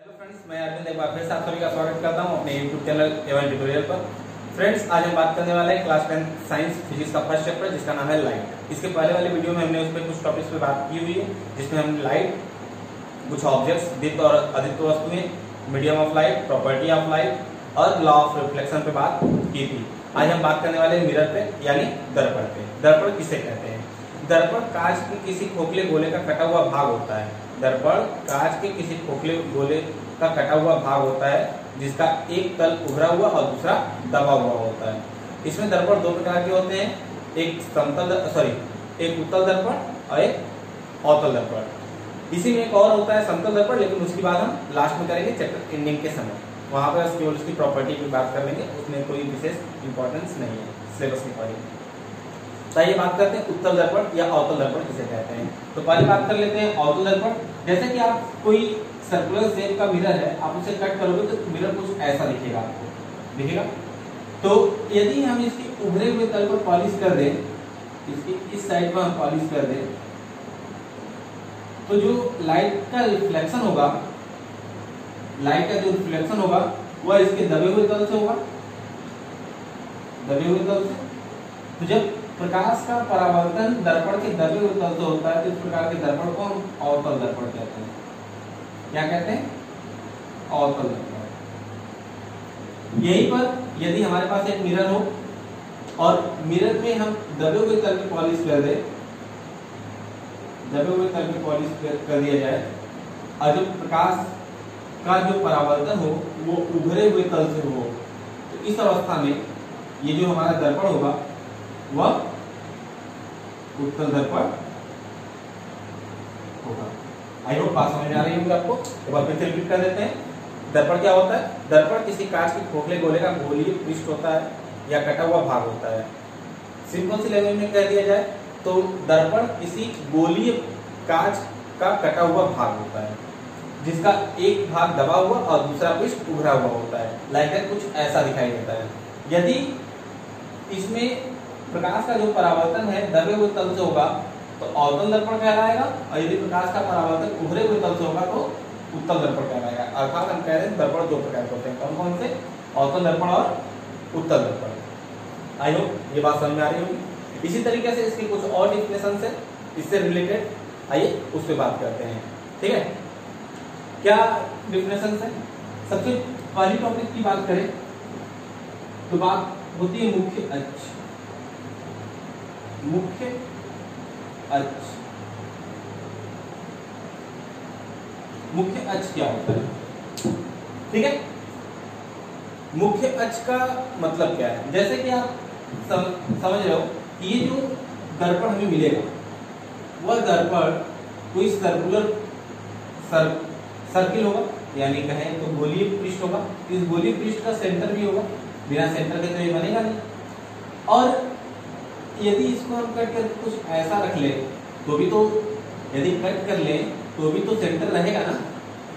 Hello friends, मैं अरविंद एक बार फिर से आप सभी का स्वागत करता हूं अपने YouTube चैनल एवन ट्यूटोरियल पर। फ्रेंड्स, आज हम बात करने वाले हैं क्लास 10 साइंस फिजिक्स का फर्स्ट चैप्टर जिसका नाम है लाइट। इसके पहले वाले वीडियो में हमने उस पर कुछ टॉपिक्स पे बात की हुई है, जिसमें हम लाइट, कुछ ऑब्जेक्ट्स, दीप्त और अदीप्त वस्तुएं, medium of light, property of light और लॉ ऑफ रिफ्लेक्शन पे बात की थी। आज हम बात करने वाले मिरर पे यानी दर्पण पे। दर्पण किसे कहते हैं? दर्पण कांच के किसी खोखले गोले का कटा हुआ भाग होता है। दर्पण कांच के किसी खोखले गोले का कटा हुआ भाग होता है जिसका एक तल उभरा हुआ और दूसरा दबा हुआ होता है। इसमें दर्पण दो प्रकार के होते हैं, एक उत्तल दर्पण और एक अवतल दर्पण। इसी में एक और होता है समतल दर्पण, लेकिन उसकी बात हम लास्ट में करेंगे चैप्टर एंडिंग के समय। वहां पर केवल उसकी प्रॉपर्टी की बात कर लेंगे, उसमें कोई विशेष इंपॉर्टेंस नहीं है सिलेबस के अकॉर्डिंग। तो ये बात करते हैं उत्तल दर्पण या अवतल दर्पण किसे कहते हैं। तो पहले बात कर लेते हैं अवतल दर्पण। जैसे कि आप कोई सर्कुलर शेप का मिरर है, आप उसे कट करोगे तो मिरर कुछ ऐसा दिखेगा, आपको दिखेगा। तो यदि हम इसके उभरे हुए तल पर पॉलिश कर दें, इसकी इस साइड पर हम पॉलिश कर दें, तो जो लाइट का रिफ्लेक्शन होगा, वह इसके दबे हुए तल से होगा, दबे हुए तल से। तो जब प्रकाश का परावर्तन दर्पण के दबे हुए तल से होता है तो इस प्रकार के दर्पण को हम अवतल दर्पण कहते हैं। क्या कहते हैं? अवतल दर्पण। यहीं पर यदि हमारे पास एक मिरर हो और मिरर में हम दबे हुए तल पे पॉलिश कर दें, दबे हुए तल पे पॉलिश कर दिया जाए और जो प्रकाश का जो परावर्तन हो वो उभरे हुए तल से हो, तो इस अवस्था में ये जो हमारा दर्पण होगा वह उत्तल दर्पण होगा। आई होप बात समझ में आ रही होगी आपको। एक बार फिर से रिपीट कर देते हैं। दर्पण क्या होता है? दर्पण किसी कांच के खोखले गोले का गोलीय पृष्ठ होता है या कटा हुआ भाग होता है। सिंपल सी लैंग्वेज में कह दिया जाए तो दर्पण किसी गोलीय कांच का कटा हुआ भाग होता है जिसका एक भाग दबा हुआ और दूसरा पृष्ठ उभरा हुआ होता है। लाइक कुछ ऐसा दिखाई देता है। यदि इसमें प्रकाश का जो परावर्तन है दबे हुए तल से होगा तो अवतल दर्पण कहलाएगा, और यदि प्रकाश का परावर्तन उभरे हुए तल से होगा तो उत्तल दर्पण कहलाएगा। अर्थात हम कह रहे हैं दर्पण दो प्रकार के होते हैं। कौन कौन से? अवतल दर्पण और उत्तल दर्पण। आई होप ये बात समझ में आ रही होगी। इसी तरीके से इसकी कुछ और डिफिनेशन है इससे रिलेटेड, आइए उस पर बात करते हैं। ठीक है, क्या डिफिनेशन है? सबसे पहली टॉपिक की बात करें तो बात होती है मुख्य अक्ष। मुख्य अक्ष, मुख्य अक्ष क्या होता है? ठीक है, मुख्य अक्ष का मतलब क्या है? जैसे कि आप समझ रहे हो कि ये जो दर्पण हमें मिलेगा वह दर्पण कोई सर्किल होगा, यानी कहें तो गोलीय पृष्ठ होगा। इस गोलीय पृष्ठ का सेंटर भी होगा, बिना सेंटर के तो ये बनेगा नहीं। और यदि इसको हम कट कर कुछ ऐसा रख ले तो भी तो, यदि कट कर ले तो भी तो सेंटर रहेगा ना,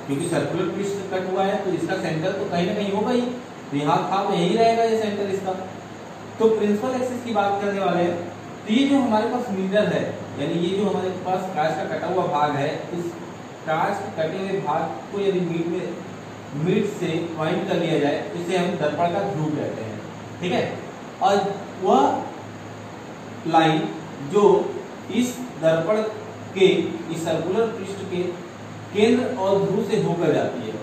क्योंकि सर्कुलर पृष्ठ कट हुआ है तो इसका सेंटर तो कहीं ना कहीं होगा ही। तो यहाँ था तो यही रहेगा ये सेंटर इसका। तो प्रिंसिपल एक्सिस की बात करने वाले हैं तो ये जो हमारे पास मिरर है, यानी ये जो हमारे पास कांच का कटा हुआ भाग है, इस कांच के कटे हुए भाग को यदि मिड से पॉइंट कर लिया जाए तो इसे हम दर्पण का ध्रुव कहते हैं। ठीक है, और वह लाइन जो इस दर्पण के इस सर्कुलर पृष्ठ के केंद्र और ध्रुव से होकर जाती है,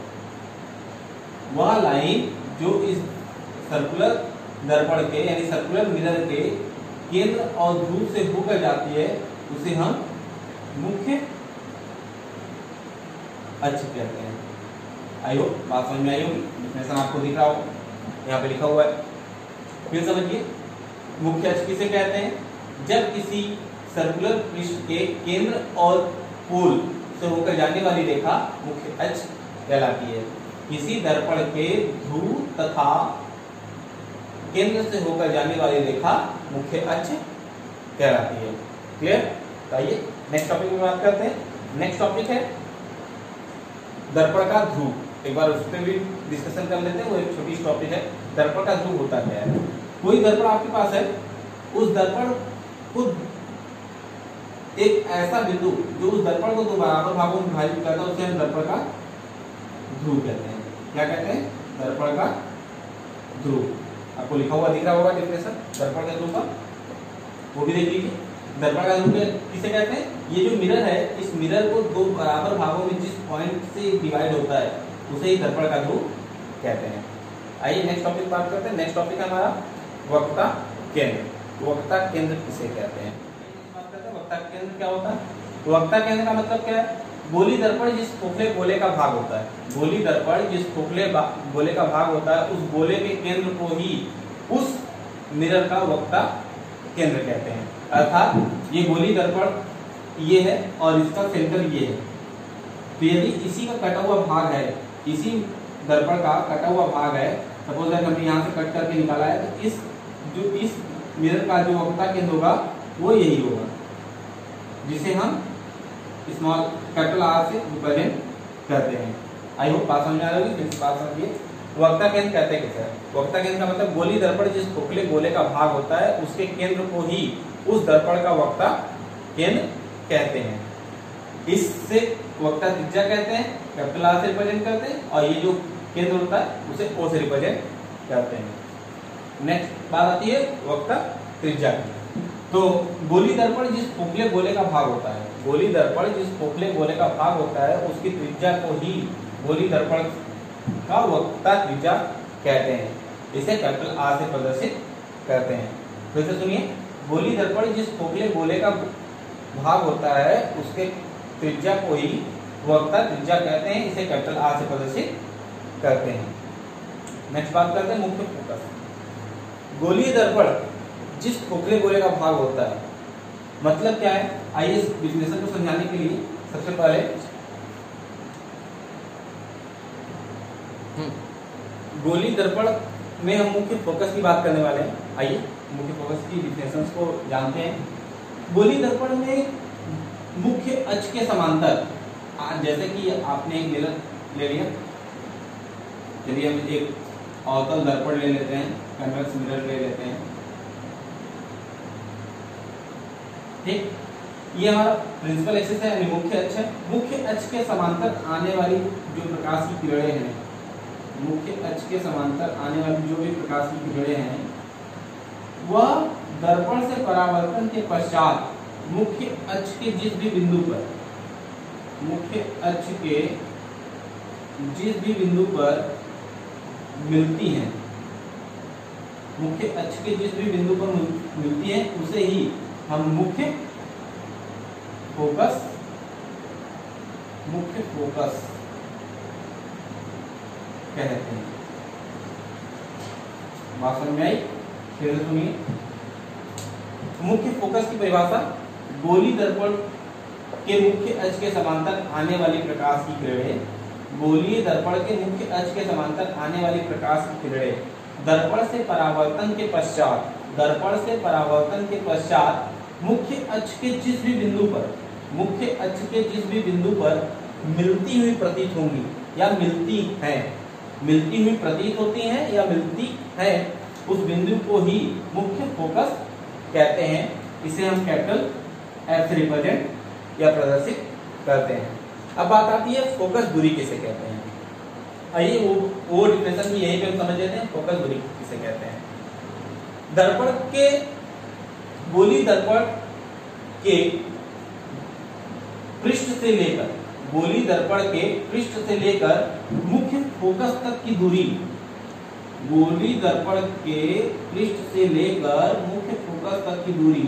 वह लाइन जो इस सर्कुलर दर्पण के यानी सर्कुलर मिरर के केंद्र और ध्रुव से होकर जाती है, उसे हम मुख्य अक्ष कहते हैं। आई होप बात समझ में आई होगी। डिफिनेशन आपको दिख रहा होगा, यहाँ पे लिखा हुआ है। फिर समझिए, मुख्य अक्ष किसे कहते हैं? जब किसी सर्कुलर पृष्ठ के केंद्र और पोल से होकर जाने वाली रेखा मुख्य अक्ष कहलाती है। किसी दर्पण के ध्रुव तथा केंद्र से होकर जाने वाली रेखा मुख्य अक्ष कहलाती है। क्लियर? आइए नेक्स्ट टॉपिक में बात करते हैं। नेक्स्ट टॉपिक है दर्पण का ध्रुव। एक बार उस पर भी डिस्कशन कर लेते हैं। वो एक छोटी टॉपिक है, दर्पण का ध्रुव होता क्या है। कोई दर्पण आपके पास है, उस दर्पण को एक ऐसा बिंदु जो उस दर्पण को दो बराबर भागों में विभाजित करता है उसे हम दर्पण का ध्रुव कहते हैं। क्या कहते हैं? दर्पण का ध्रुव। आपको लिखा हुआ दिख रहा होगा डेफिनेशन दर्पण का ध्रुव का, वो भी देख लीजिए। दर्पण का ध्रुव किसे कहते हैं? ये जो मिरर है, इस मिरर को दो बराबर भागों में जिस पॉइंट से डिवाइड होता है उसे ही दर्पण का ध्रुव कहते हैं। आइए नेक्स्ट टॉपिक बात करते हैं। नेक्स्ट टॉपिक है हमारा वक्ता केंद्र। वक्ता केंद्र किसे कहते हैं? बात करते हैं वक्ता केंद्र क्या होता है। वक्ता केंद्र का मतलब क्या है? गोली दर्पण जिस खोखले गोले का भाग होता है, गोली दर्पण जिस खोखले गोले का भाग होता है, उस गोले के केंद्र को ही उस मिरर का वक्ता केंद्र कहते हैं। अर्थात ये गोली दर्पण ये है और इसका सेंटर ये है, तो यदि इसी का कटा हुआ भाग है, इसी दर्पण का कटा हुआ भाग है, सपोज दैट हमने यहाँ से कट करके निकाला है, तो इस मिरर का जो वक्ता केंद्र होगा वो यही होगा, जिसे हम स्मॉल कैपिटल आर से रिप्रेजेंट करते हैं। आई होप बात समझ आ रही होगी। बात समझिए वक्ता केंद्र कहते हैं किसे? वक्ता केंद्र का मतलब गोली दर्पण जिस खोखले गोले का भाग होता है उसके केंद्र को ही उस दर्पण का वक्ता केंद्र कहते हैं। इससे वक्ता त्रिज्या कहते हैं, कैपिटल आर से रिप्रेजेंट करते हैं, और ये जो केंद्र होता है उसे ओ से रिप्रेजेंट करते हैं। नेक्स्ट बात आती है वक्ता त्रिज्या की। तो गोली दर्पण जिस खोखले गोले का भाग होता है, गोली दर्पण जिस खोखले गोले का भाग होता है उसकी त्रिज्या को ही गोली दर्पण का वक्ता त्रिज्या कहते हैं। इसे कैपिटल आर से प्रदर्शित करते हैं। फिर से सुनिए, गोली दर्पण जिस खोखले गोले का भाग होता है उसके त्रिज्या को ही वक्ता त्रिज्या कहते हैं। इसे कैपिटल आर से प्रदर्शित करते हैं। नेक्स्ट बात करते हैं मुख्य फोकस। गोलीय दर्पण जिस खोखले गोले का भाग होता है, मतलब क्या है? आइए इस डिफिनेशन को समझाने के लिए सबसे पहले गोली दर्पण में हम मुख्य फोकस की बात करने वाले हैं। आइए मुख्य फोकस की डिफिनेशंस को जानते हैं। गोली दर्पण में मुख्य अक्ष के समांतर, जैसे कि आपने एक मिरर ले लिया, चलिए हम एक अवतल दर्पण ले लेते हैं, कन्वेक्स मिरर ले लेते हैं, ठीक। ये हमारा प्रिंसिपल एक्सिस है, यानी मुख्य अक्ष है। मुख्य अक्ष के समांतर आने वाली जो प्रकाश की किरणें हैं, मुख्य अक्ष के समांतर आने वाली जो भी प्रकाश की किरणें हैं, वह दर्पण से परावर्तन के पश्चात मुख्य अक्ष के जिस भी बिंदु पर, मुख्य अक्ष के जिस भी बिंदु पर मिलती हैं, मुख्य अक्ष के जिस भी बिंदु पर मिलती है उसे ही हम मुख्य फोकस कहते हैं। बात समझ में आई? फिर से सुनिए, मुख्य फोकस की परिभाषा, गोली दर्पण के मुख्य अक्ष के समांतर आने वाली प्रकाश की किरणें, गोलीय दर्पण के मुख्य अक्ष के समांतर आने वाली प्रकाश की किरणें दर्पण से परावर्तन के पश्चात, दर्पण से परावर्तन के पश्चात मुख्य अक्ष के जिस भी बिंदु पर, मुख्य अक्ष के जिस भी बिंदु पर मिलती हुई प्रतीत होंगी या मिलती हैं, मिलती हुई प्रतीत होती हैं या मिलती हैं, उस बिंदु को ही मुख्य फोकस कहते हैं। इसे हम कैपिटल एफ से रिप्रेजेंट या प्रदर्शित करते हैं। अब बात आती है फोकस दूरी किसे कहते हैं। आइए वो डिफिनेशन भी यहीं पे हम समझ लेते हैं, फोकस दूरी किसे कहते हैं। दर्पण के, गोली दर्पण के पृष्ठ से लेकर, गोली दर्पण के पृष्ठ से लेकर मुख्य फोकस तक की दूरी, गोली दर्पण के पृष्ठ से लेकर मुख्य फोकस तक की दूरी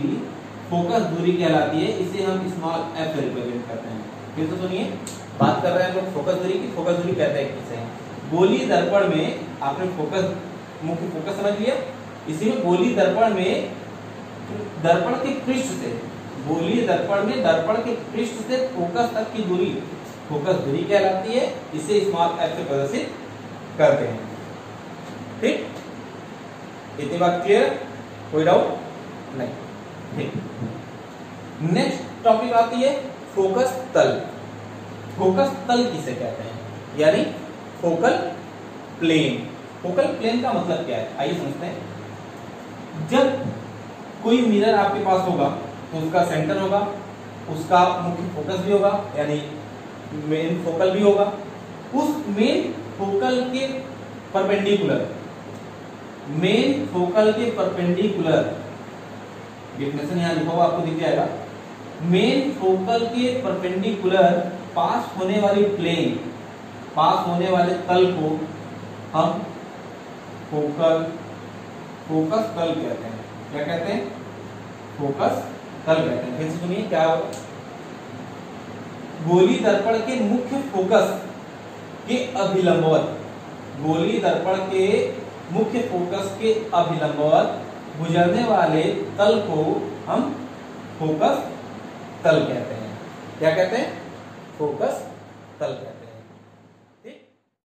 फोकस दूरी कहलाती है। इसे हम स्मॉल एफ से रिप्रेजेंट करते हैं। फिर तो सुनिए, बात कर रहे हैं लोग फोकस दूरी की। फोकस दूरी कहते हैं किसे? गोली दर्पण में आपने फोकस, मुख्य फोकस समझ लिया, इसी में गोली दर्पण में दर्पण के पृष्ठ से, गोली दर्पण में दर्पण के पृष्ठ से फोकस तक की दूरी फोकस दूरी कहलाती है। इसे स्मॉल एफ से प्रदर्शित करते हैं। ठीक, इतनी बात क्लियर? कोई डाउट नहीं? ठीक, नेक्स्ट टॉपिक आती है फोकस तल। फोकस तल किसे कहते हैं, यानी फोकल प्लेन। फोकल प्लेन का मतलब क्या है, आइए समझते हैं। जब कोई मिरर आपके पास होगा तो उसका सेंटर होगा, उसका मुख्य फोकस भी होगा, यानी मेन फोकल भी होगा, उस मेन फोकल के परपेंडिकुलर, मेन फोकल के परपेंडिकुलर, डेफिनेशन यहां लिखा हुआ आपको दिख जाएगा, मेन फोकल के परपेंडिकुलर पास होने वाली प्लेन, पास होने वाले तल को हम फोकस तल कहते हैं। क्या कहते हैं? फोकस तल कहते हैं। फिर से सुनिए क्या होगा। गोली दर्पण के मुख्य फोकस के अभिलंबवत, गोली दर्पण के मुख्य फोकस के अभिलंबवत गुजरने वाले तल को हम फोकस तल कहते हैं। क्या कहते हैं? फोकस तल कहते हैं।